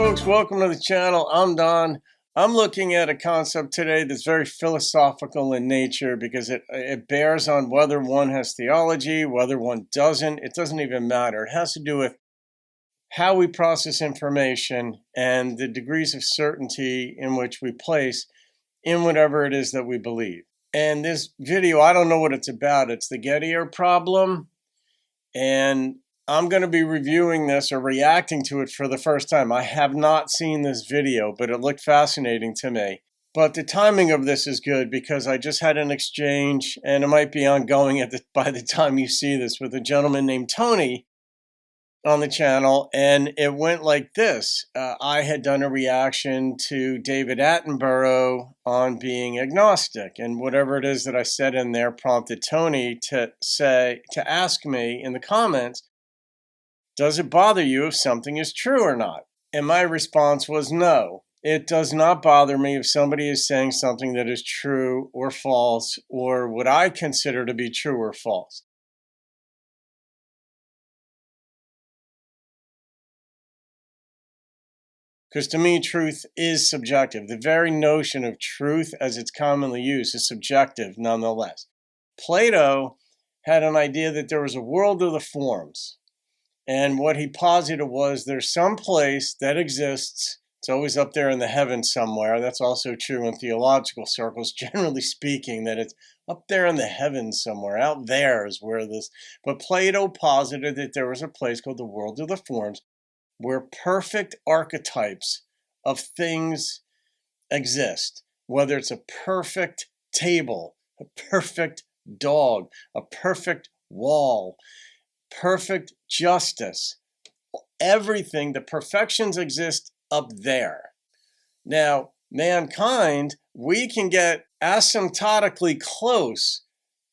folks, welcome to the channel. I'm Don. I'm looking at a concept today that's very philosophical in nature because it bears on whether one has theology, whether one doesn't. It doesn't even matter. It has to do with how we process information and the degrees of certainty in which we place in whatever it is that we believe. And this video, I don't know what it's about. It's the Gettier problem. And I'm going to be reviewing this or reacting to it for the first time. I have not seen this video, but it looked fascinating to me. But the timing of this is good because I just had an exchange, and it might be ongoing by the time you see this, with a gentleman named Tony on the channel, and it went like this. I had done a reaction to David Attenborough on being agnostic, and whatever it is that I said in there prompted Tony to ask me in the comments, does it bother you if something is true or not? And my response was no. It does not bother me if somebody is saying something that is true or false, or what I consider to be true or false. Because to me, truth is subjective. The very notion of truth as it's commonly used is subjective nonetheless. Plato had an idea that there was a world of the forms. And what he posited was there's some place that exists. It's always up there in the heavens somewhere. That's also true in theological circles, generally speaking, that it's up there in the heavens somewhere. Out there is where this. But Plato posited that there was a place called the world of the forms where perfect archetypes of things exist. Whether it's a perfect table, a perfect dog, a perfect wall, perfect justice, everything, the perfections exist up there. Now, mankind, we can get asymptotically close,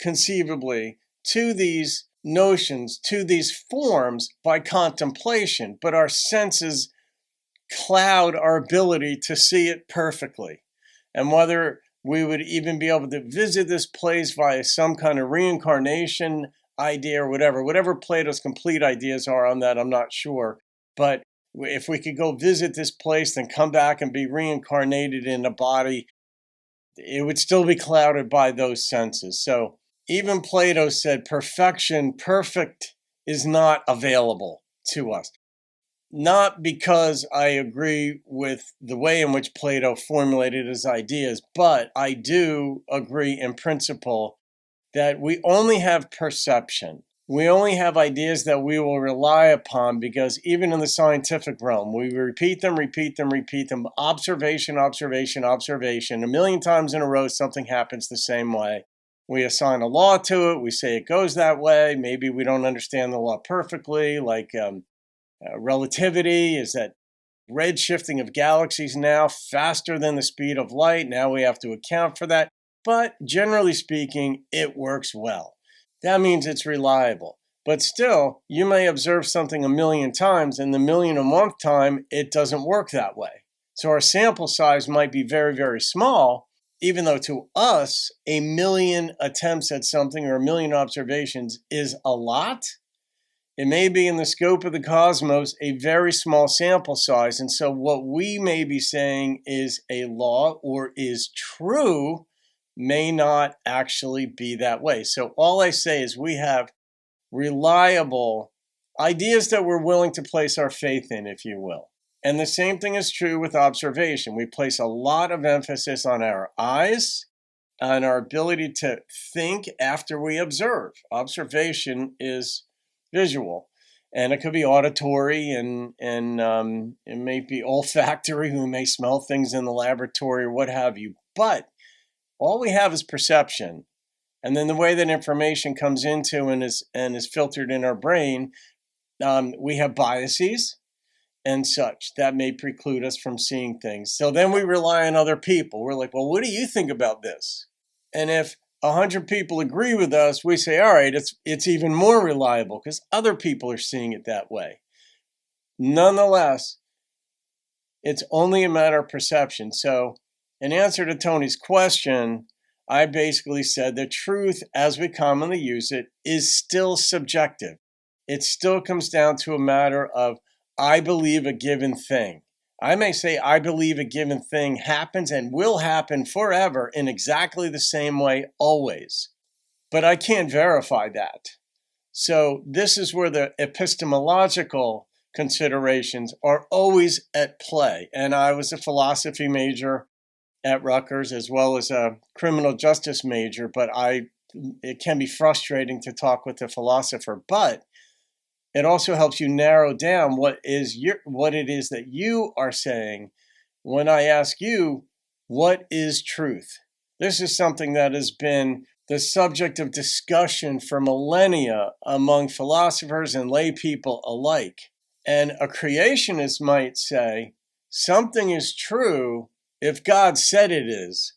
conceivably, to these notions, to these forms by contemplation, but our senses cloud our ability to see it perfectly. And whether we would even be able to visit this place via some kind of reincarnation idea or whatever Plato's complete ideas are on that, I'm not sure. But if we could go visit this place, then come back and be reincarnated in a body, it would still be clouded by those senses. So even Plato said perfect is not available to us. Not because I agree with the way in which Plato formulated his ideas, but I do agree in principle that we only have perception. We only have ideas that we will rely upon because even in the scientific realm, we repeat them, observation, a million times in a row, something happens the same way. We assign a law to it, we say it goes that way, maybe we don't understand the law perfectly, like relativity, is that redshifting of galaxies now faster than the speed of light, now we have to account for that. But generally speaking, it works well. That means it's reliable. But still, you may observe something a million times, and the 1,000,000th time, it doesn't work that way. So our sample size might be very, very small, even though to us, 1,000,000 attempts at something or 1,000,000 observations is a lot. It may be in the scope of the cosmos a very small sample size. And so what we may be saying is a law or is true may not actually be that way. So all I say is we have reliable ideas that we're willing to place our faith in, if you will. And the same thing is true with observation. We place a lot of emphasis on our eyes, on our ability to think after we observe. Observation is visual, and it could be auditory, and it may be olfactory. We may smell things in the laboratory or what have you, but all we have is perception. And then the way that information comes into and is filtered in our brain, we have biases and such that may preclude us from seeing things. So then we rely on other people. We're like, well, what do you think about this? And if 100 people agree with us, we say, all right, it's even more reliable because other people are seeing it that way. Nonetheless, it's only a matter of perception. So in answer to Tony's question, I basically said that truth, as we commonly use it, is still subjective. It still comes down to a matter of, I believe a given thing. I may say I believe a given thing happens and will happen forever in exactly the same way always, but I can't verify that. So this is where the epistemological considerations are always at play. And I was a philosophy major at Rutgers as well as a criminal justice major, but it can be frustrating to talk with a philosopher, but it also helps you narrow down what it is that you are saying when I ask you, what is truth? This is something that has been the subject of discussion for millennia among philosophers and lay people alike. And a creationist might say something is true if God said it is.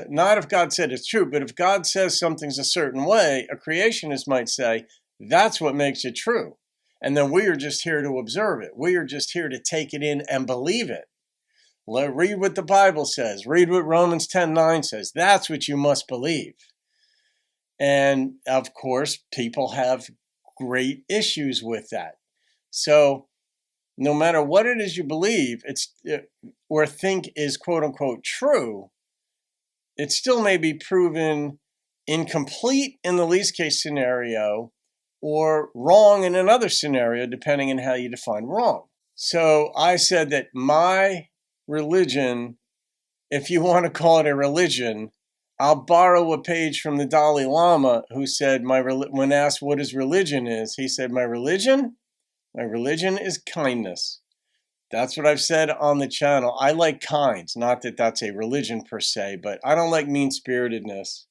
Not if God said it's true, but if God says something's a certain way, a creationist might say that's what makes it true. And then we are just here to observe it. We are just here to take it in and believe it. Read what the Bible says. Read what Romans 10:9 says. That's what you must believe. And of course, people have great issues with that. So no matter what it is you believe, or think is quote unquote true, it still may be proven incomplete in the least case scenario or wrong in another scenario, depending on how you define wrong. So I said that my religion, if you want to call it a religion, I'll borrow a page from the Dalai Lama, who said, when asked what his religion is, he said, my religion is kindness. That's what I've said on the channel. I like kinds, not that that's a religion per se, but I don't like mean-spiritedness.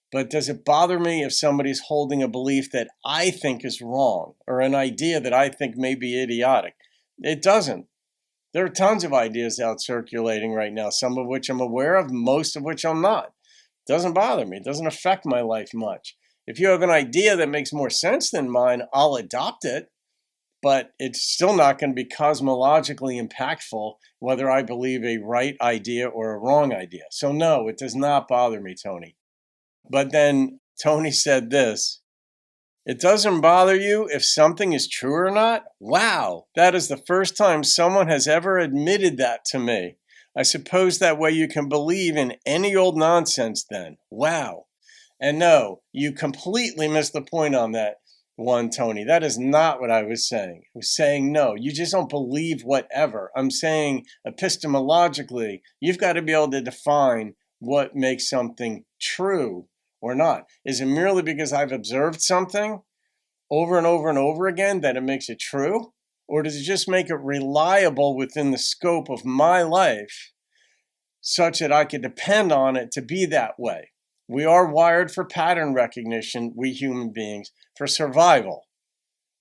But does it bother me if somebody's holding a belief that I think is wrong or an idea that I think may be idiotic? It doesn't. There are tons of ideas out circulating right now, some of which I'm aware of, most of which I'm not. It doesn't bother me. It doesn't affect my life much. If you have an idea that makes more sense than mine, I'll adopt it, but it's still not going to be cosmologically impactful whether I believe a right idea or a wrong idea. So no, it does not bother me, Tony. But then Tony said this, it doesn't bother you if something is true or not? Wow, that is the first time someone has ever admitted that to me. I suppose that way you can believe in any old nonsense then. Wow. And no, you completely missed the point on that one, Tony. That is not what I was saying. I was saying, no, you just don't believe whatever. I'm saying epistemologically, you've got to be able to define what makes something true or not. Is it merely because I've observed something over and over and over again that it makes it true? Or does it just make it reliable within the scope of my life such that I could depend on it to be that way? We are wired for pattern recognition, we human beings, for survival,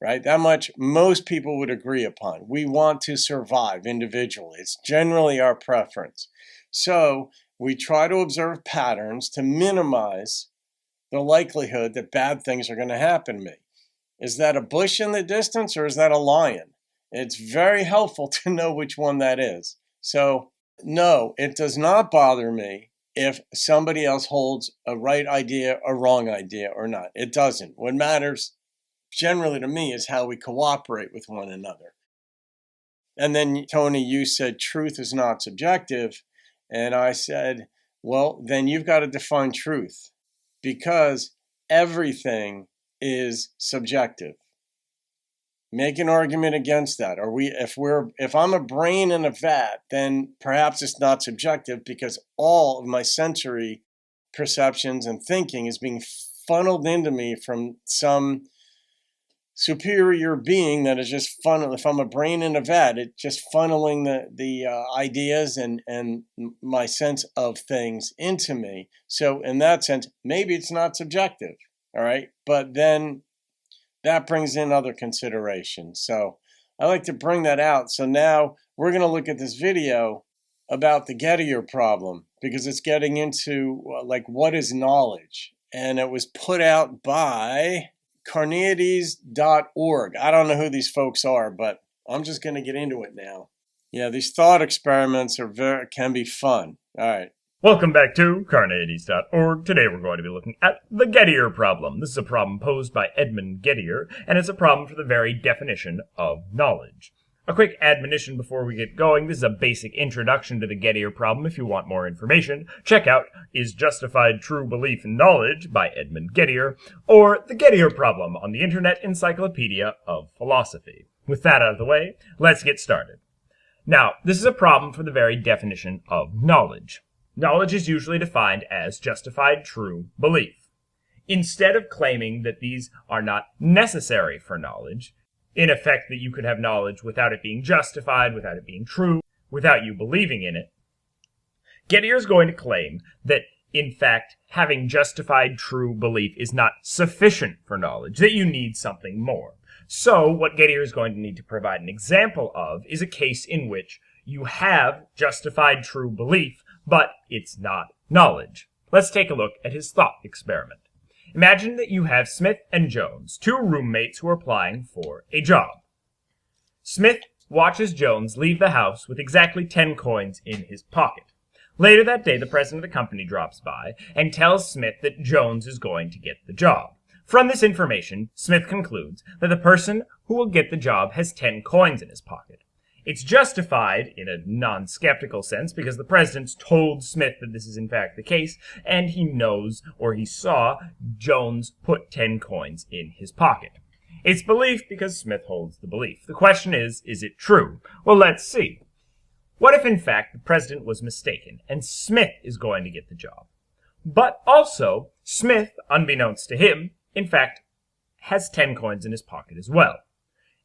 right? That much most people would agree upon. We want to survive individually. It's generally our preference. So we try to observe patterns to minimize the likelihood that bad things are going to happen to me. Is that a bush in the distance or is that a lion? It's very helpful to know which one that is. So no, it does not bother me if somebody else holds a right idea, a wrong idea or not. It doesn't. What matters generally to me is how we cooperate with one another. And then, Tony, you said truth is not subjective. And I said, well, then you've got to define truth because everything is subjective. Make an argument against that. If I'm a brain in a vat, then perhaps it's not subjective because all of my sensory perceptions and thinking is being funneled into me from some superior being that is just funnel. If I'm a brain in a vat, it's just funneling the ideas and my sense of things into me. So in that sense, maybe it's not subjective. All right. But then that brings in other considerations. So I like to bring that out. So now we're going to look at this video about the Gettier problem because it's getting into what is knowledge. And it was put out by Carneades.org. I don't know who these folks are, but I'm just going to get into it now. Yeah, these thought experiments can be fun. All right. Welcome back to Carneades.org. Today we're going to be looking at the Gettier problem. This is a problem posed by Edmund Gettier, and it's a problem for the very definition of knowledge. A quick admonition before we get going. This is a basic introduction to the Gettier problem. If you want more information, check out Is Justified True Belief in Knowledge by Edmund Gettier, or The Gettier Problem on the Internet Encyclopedia of Philosophy. With that out of the way, let's get started. Now, this is a problem for the very definition of knowledge. Knowledge is usually defined as justified true belief. Instead of claiming that these are not necessary for knowledge, in effect that you could have knowledge without it being justified, without it being true, without you believing in it, Gettier is going to claim that, in fact, having justified true belief is not sufficient for knowledge, that you need something more. So, what Gettier is going to need to provide an example of is a case in which you have justified true belief, but it's not knowledge. Let's take a look at his thought experiment. Imagine that you have Smith and Jones, two roommates who are applying for a job. Smith watches Jones leave the house with exactly 10 coins in his pocket. Later that day, the president of the company drops by and tells Smith that Jones is going to get the job. From this information, Smith concludes that the person who will get the job has 10 coins in his pocket. It's justified in a non-skeptical sense because the president's told Smith that this is in fact the case, and he knows or he saw Jones put 10 coins in his pocket. It's belief because Smith holds the belief. The question is it true? Well, let's see. What if in fact the president was mistaken and Smith is going to get the job? But also, Smith, unbeknownst to him, in fact, has 10 coins in his pocket as well.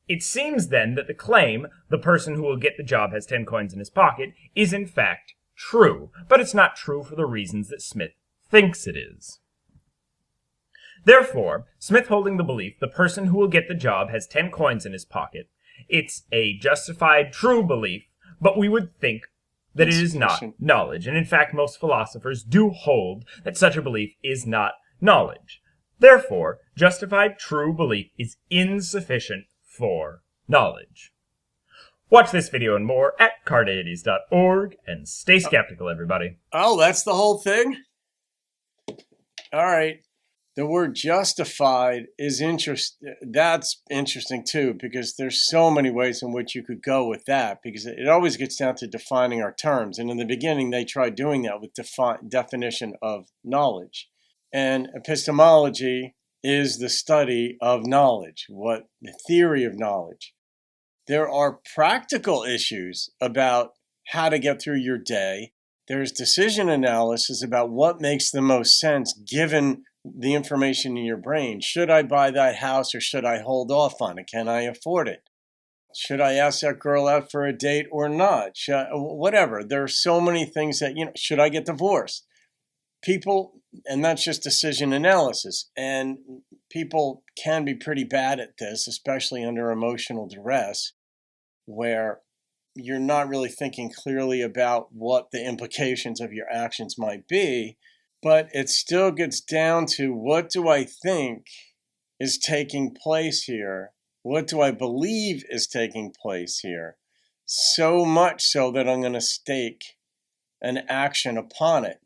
It seems then that the claim, the person who will get the job has 10 coins in his pocket, is in fact true, but it's not true for the reasons that Smith thinks it is. Therefore, Smith holding the belief the person who will get the job has 10 coins in his pocket, it's a justified true belief, but we would think that it is not knowledge. And in fact, most philosophers do hold that such a belief is not knowledge. Therefore, justified true belief is insufficient for knowledge. Watch this video and more at cardeities.org, and stay skeptical, everybody. Oh, that's the whole thing? All right. The word justified is that's interesting too, because there's so many ways in which you could go with that, because it always gets down to defining our terms. And in the beginning, they tried doing that with definition of knowledge. And epistemology is the study of knowledge, the theory of knowledge. There are practical issues about how to get through your day. There's decision analysis about what makes the most sense given the information in your brain. Should I buy that house or should I hold off on it? Can I afford it? Should I ask that girl out for a date or not? Whatever. There are so many things that, should I get divorced? And that's just decision analysis. And people can be pretty bad at this, especially under emotional duress, where you're not really thinking clearly about what the implications of your actions might be. But it still gets down to, what do I think is taking place here? What do I believe is taking place here? So much so that I'm going to stake an action upon it.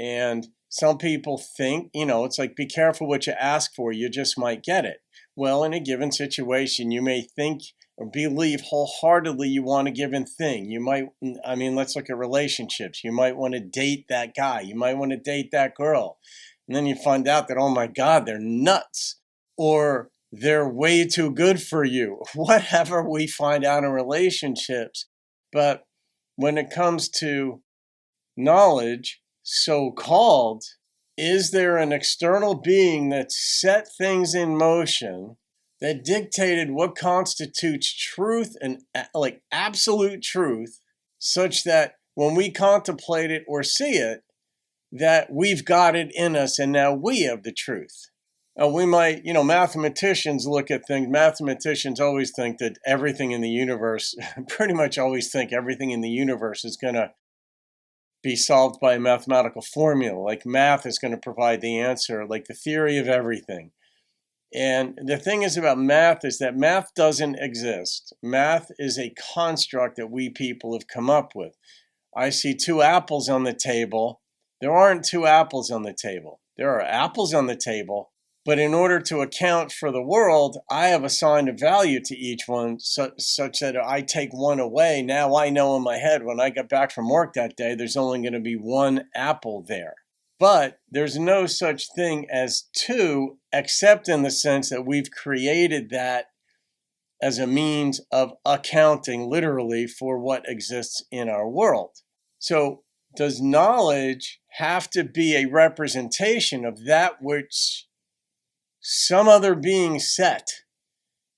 And some people think, it's like, be careful what you ask for, you just might get it. Well, in a given situation, you may think or believe wholeheartedly you want a given thing. Let's look at relationships. You might want to date that guy. You might want to date that girl. And then you find out that, oh my God, they're nuts. Or they're way too good for you. Whatever we find out in relationships. But when it comes to knowledge, so-called, is there an external being that set things in motion that dictated what constitutes truth and absolute truth, such that when we contemplate it or see it, that we've got it in us and now we have the truth. We might, mathematicians look at things. Mathematicians always think that everything in the universe, pretty much always think everything in the universe is going to be solved by a mathematical formula. Like math is going to provide the answer, like the theory of everything. And the thing is about math is that math doesn't exist. Math is a construct that we people have come up with. I see 2 apples on the table. There aren't 2 apples on the table. There are apples on the table, But in order to account for the world, I have assigned a value to each one such that I take one away. Now I know in my head when I get back from work that day, there's only going to be one apple there. But there's no such thing as two, except in the sense that we've created that as a means of accounting literally for what exists in our world. So does knowledge have to be a representation of that which some other being set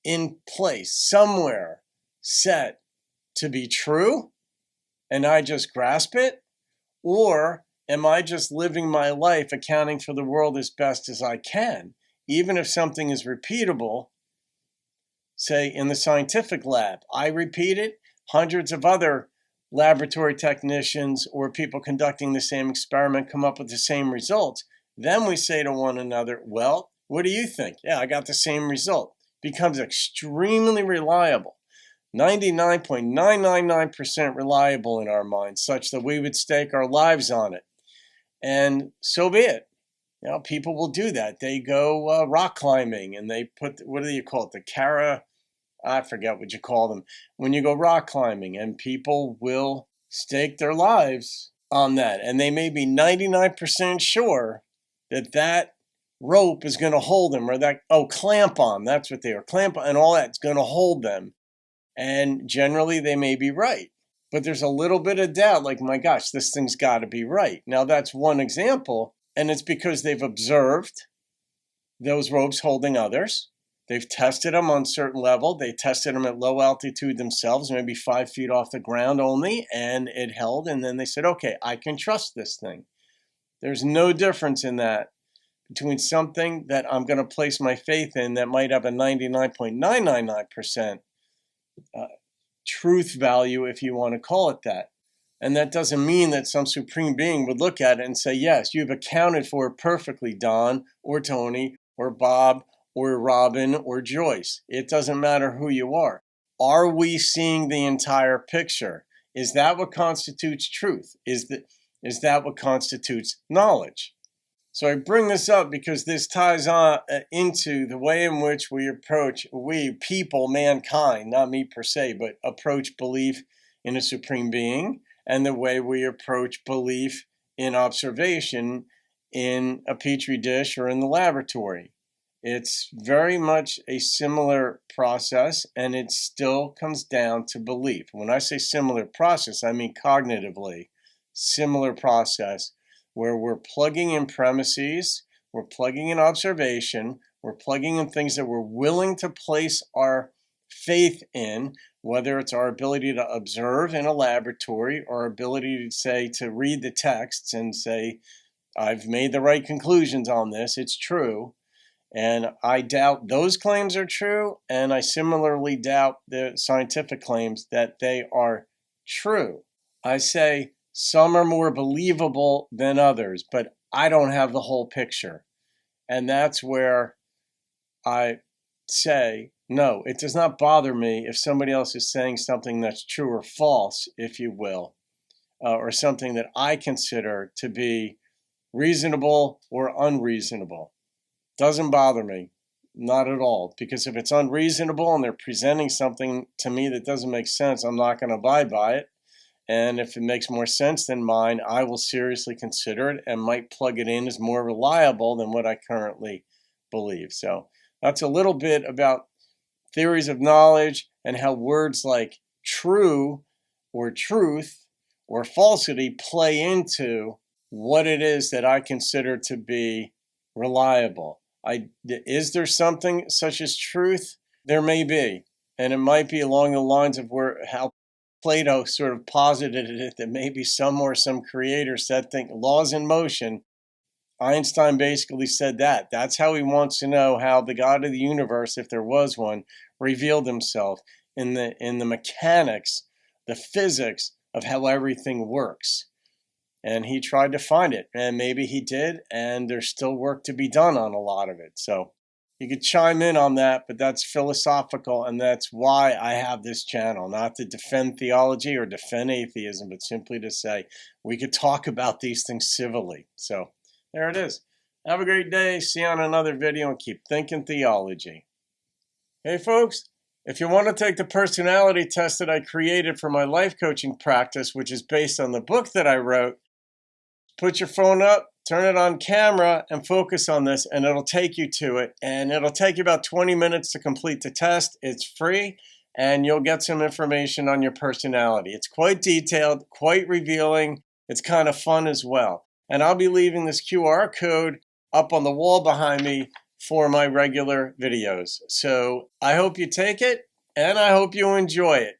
in place, somewhere set to be true, and I just grasp it? Or am I just living my life accounting for the world as best as I can? Even if something is repeatable, say in the scientific lab, I repeat it, hundreds of other laboratory technicians or people conducting the same experiment come up with the same results. Then we say to one another, well, what do you think? Yeah, I got the same result. Becomes extremely reliable. 99.999% reliable in our minds, such that we would stake our lives on it. And so be it. You know, people will do that. They go rock climbing and they put, what do you call it? I forget what you call them. When you go rock climbing, and people will stake their lives on that. And they may be 99% sure that that rope is going to hold them, or clamp on, that's what they are, clamp on, and all that's going to hold them. And generally they may be right, but there's a little bit of doubt, like, my gosh, this thing's got to be right. Now that's one example, and it's because they've observed those ropes holding others. They've tested them on a certain level. They tested them at low altitude themselves, maybe 5 feet off the ground only, and it held. And then they said, okay, I can trust this thing. There's no difference in that between something that I'm going to place my faith in that might have a 99.999% truth value, if you want to call it that. And that doesn't mean that some supreme being would look at it and say, yes, you've accounted for it perfectly, Don, or Tony, or Bob, or Robin, or Joyce. It doesn't matter who you are. Are we seeing the entire picture? Is that what constitutes truth? Is that what constitutes knowledge? So I bring this up because this ties on into the way in which we people, mankind, not me per se, but approach belief in a supreme being, and the way we approach belief in observation in a petri dish or in the laboratory. It's very much a similar process, and it still comes down to belief. When I say similar process, I mean cognitively similar process, where we're plugging in premises, we're plugging in observation, we're plugging in things that we're willing to place our faith in, whether it's our ability to observe in a laboratory or our ability to read the texts and say, I've made the right conclusions on this, it's true. And I doubt those claims are true, and I similarly doubt the scientific claims that they are true. I say some are more believable than others, but I don't have the whole picture. And that's where I say, no, it does not bother me if somebody else is saying something that's true or false, if you will, or something that I consider to be reasonable or unreasonable. Doesn't bother me, not at all, because if it's unreasonable and they're presenting something to me that doesn't make sense, I'm not going to abide by it. And if it makes more sense than mine, I will seriously consider it and might plug it in as more reliable than what I currently believe. So that's a little bit about theories of knowledge and how words like true or truth or falsity play into what it is that I consider to be reliable. Is there something such as truth? There may be, and it might be along the lines of how Plato sort of posited it, that maybe some creator set laws in motion. Einstein basically said that. That's how he wants to know how the God of the universe, if there was one, revealed himself in the mechanics, the physics of how everything works. And he tried to find it, and maybe he did, and there's still work to be done on a lot of it. So you could chime in on that, but that's philosophical, and that's why I have this channel, not to defend theology or defend atheism, but simply to say we could talk about these things civilly. So there it is. Have a great day. See you on another video and keep thinking theology. Hey folks, if you want to take the personality test that I created for my life coaching practice, which is based on the book that I wrote, put your phone up, turn it on camera, and focus on this, and it'll take you to it. And it'll take you about 20 minutes to complete the test. It's free, and you'll get some information on your personality. It's quite detailed, quite revealing. It's kind of fun as well. And I'll be leaving this QR code up on the wall behind me for my regular videos. So I hope you take it, and I hope you enjoy it.